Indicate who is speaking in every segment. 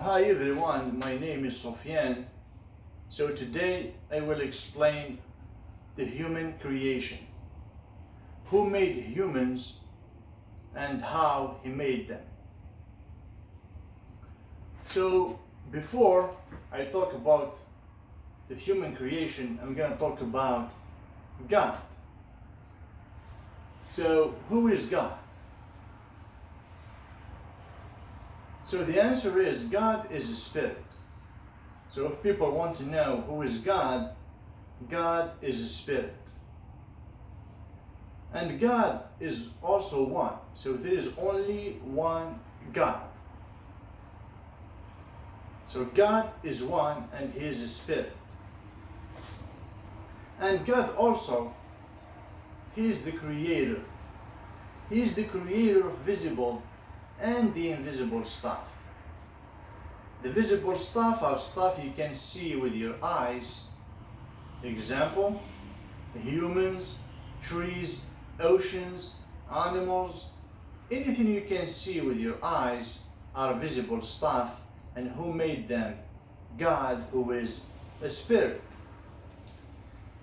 Speaker 1: Hi everyone, my name is Sofyan. So today I will explain the human creation. Who made humans and how he made them. So before I talk about the human creation, I'm going to talk about God. So who is God? So the answer is God is a spirit. So if people want to know who is God, God is a spirit. And God is also one. So there is only one God. So God is one and He is a spirit. And God also, He is the creator. He is the creator of visible and the invisible stuff. The visible stuff are stuff you can see with your eyes. Example, humans, trees, oceans, animals, anything you can see with your eyes are visible stuff. And who made them? God, who is a spirit.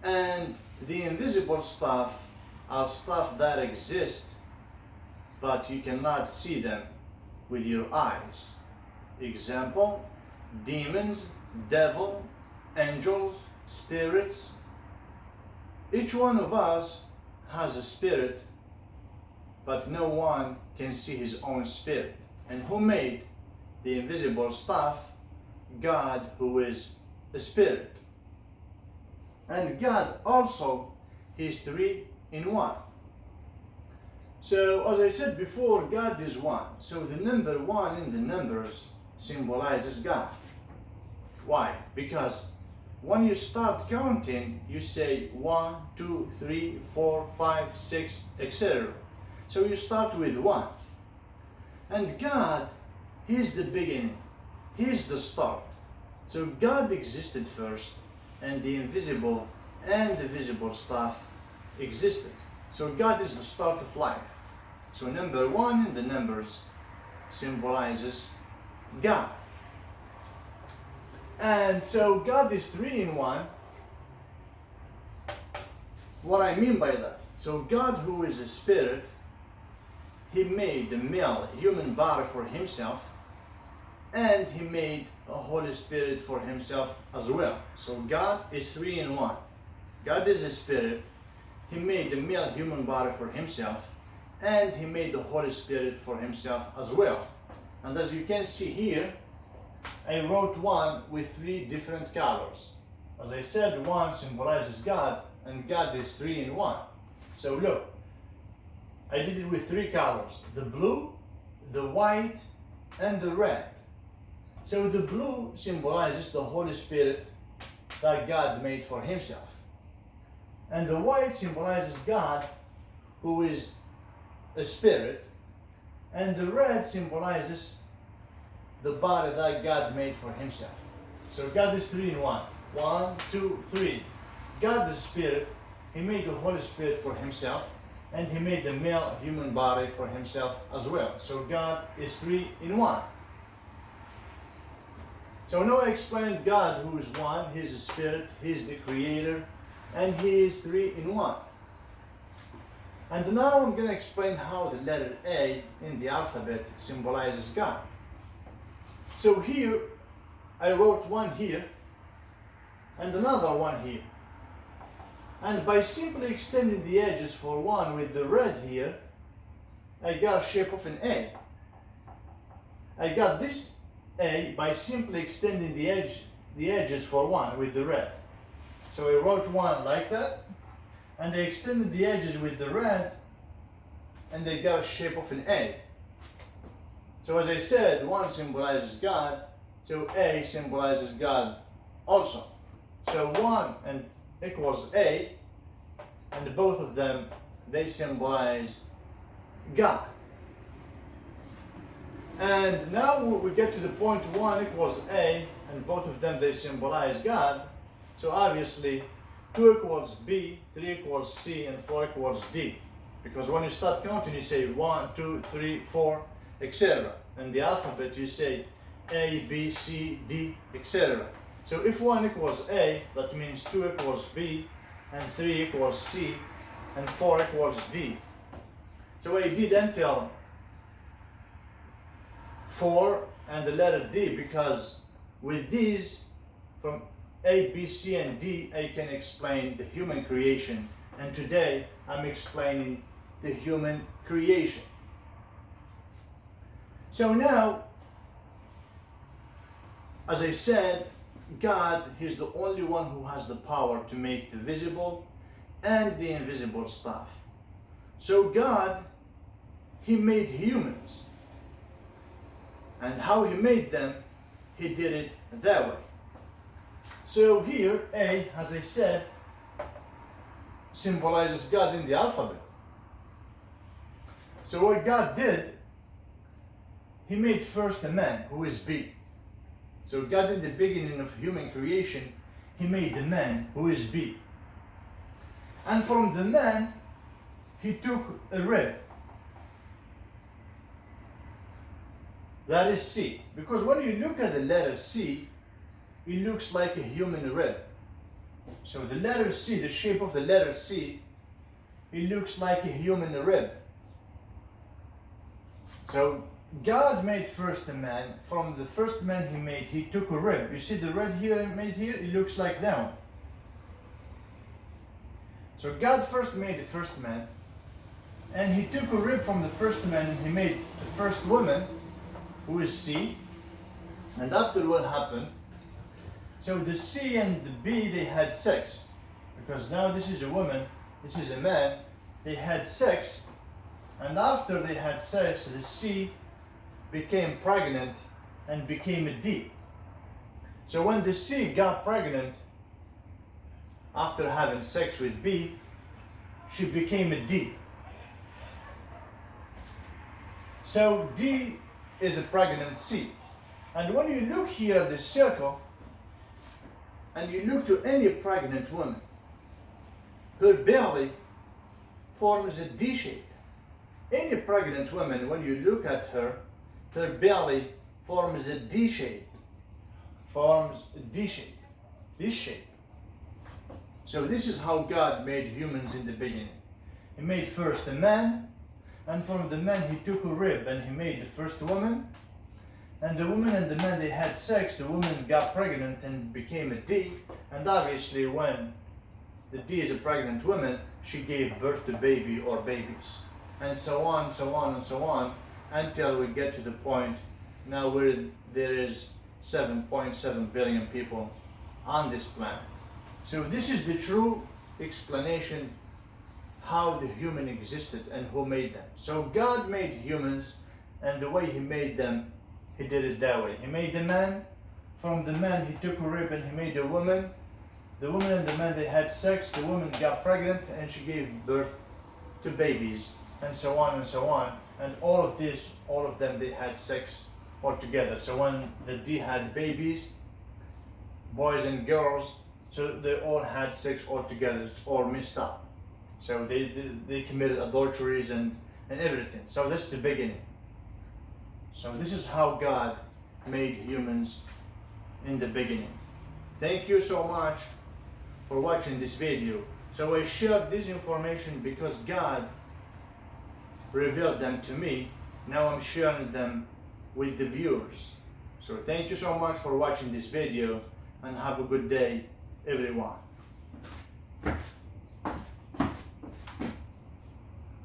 Speaker 1: And the invisible stuff are stuff that exist, but you cannot see them with your eyes. Example, demons, devil, angels, spirits. Each one of us has a spirit, but no one can see his own spirit. And who made the invisible stuff? God, who is a spirit. And God also, He is three in one. So as I said before, God is one. So the number one in the numbers symbolizes God. Why? Because when you start counting, you say 1, 2, 3, 4, 5, 6, etc. So you start with 1. And God, He is the beginning. He is the start. So God existed first, and the invisible and the visible stuff existed. So God is the start of life. So number 1 in the numbers symbolizes God. And so God is 3 in 1. What I mean by that? So God, who is a spirit, He made a male human body for Himself, and He made a Holy Spirit for Himself as well. So God is 3 in 1. God is a spirit. He made a male human body for Himself, and He made the Holy Spirit for Himself as well. And as you can see here, I wrote 1 with 3 different colors. As I said, 1 symbolizes God, and God is 3 in 1. So look, I did it with 3 colors: the blue, the white, and the red. So the blue symbolizes the Holy Spirit that God made for Himself. And the white symbolizes God, who is a spirit. And the red symbolizes the body that God made for Himself. So God is 3 in 1. 1, 2, 3. God is spirit. He made the Holy Spirit for Himself, and He made the male human body for Himself as well. So God is 3 in 1. So now I explained God, who is one. He is a spirit. He is the creator, and He is 3 in 1. And now I'm going to explain how the letter A in the alphabet symbolizes God. So here I wrote 1 here and another 1 here. And by simply extending the edges for 1 with the red here, I got a shape of an A. I got this A by simply extending the edges for 1 with the red. So I wrote 1 like that, and I extended the edges with the red, and I got a shape of an A. So as I said, 1 symbolizes God, so A symbolizes God also. So 1 and equals A, and both of them, they symbolize God. And now we get to the point 1 equals A, and both of them, they symbolize God. So obviously 2 equals B, 3 equals C, and 4 equals D. Because when you start counting, you say 1, 2, 3, 4, etc. In the alphabet, you say A, B, C, D, etc. So if 1 equals A, that means 2 equals B, and 3 equals C, and 4 equals D. So I didn't tell 4 and the letter D because with these, from A, B, C, and D, I can explain the human creation. And today I'm explaining the human creation. So now, as I said, God, He's the only one who has the power to make the visible and the invisible stuff. So God, He made humans. And how He made them, He did it that way. So here, A, as I said, symbolizes God in the alphabet. So what God did, He made first a man, who is B. So God, in the beginning of human creation, He made the man, who is B. And from the man, He took a rib. That is C. Because when you look at the letter C, it looks like a human rib. So the letter C, the shape of the letter C, it looks like a human rib. So God made first a man. From the first man He made, He took a rib. You see the rib here made here? It looks like that one. So God first made the first man, and He took a rib from the first man and He made the first woman, who is C. And after what happened, so the C and the B, they had sex. Because now this is a woman, this is a man. They had sex. And after they had sex, the C became pregnant and became a D. So when the C got pregnant, after having sex with B, she became a D. So D is a pregnant C. And when you look here at the circle, and you look to any pregnant woman, her belly forms a D shape. Any pregnant woman, when you look at her, her belly forms a D shape. Forms a D shape. This shape. So this is how God made humans in the beginning. He made first a man, and from the man He took a rib and He made the first woman. And the woman and the man, they had sex. The woman got pregnant and became a D. And obviously when the D is a pregnant woman, she gave birth to baby or babies. And so on, so on, and so on, until we get to the point now where there is 7.7 billion people on this planet. So this is the true explanation how the human existed and who made them. So God made humans, and the way He made them, He did it that way. He made the man. From the man He took a rib and He made a woman. The woman and the man, they had sex. The woman got pregnant and she gave birth to babies, and so on and so on. And all of this, all of them, they had sex all together. So when the D had babies, boys and girls, so they all had sex all together. It's all messed up. So they committed adulteries and everything. So that's the beginning. So this is how God made humans in the beginning. Thank you so much for watching this video. So I shared this information because God revealed them to me. Now I'm sharing them with the viewers. So thank you so much for watching this video, and have a good day, everyone.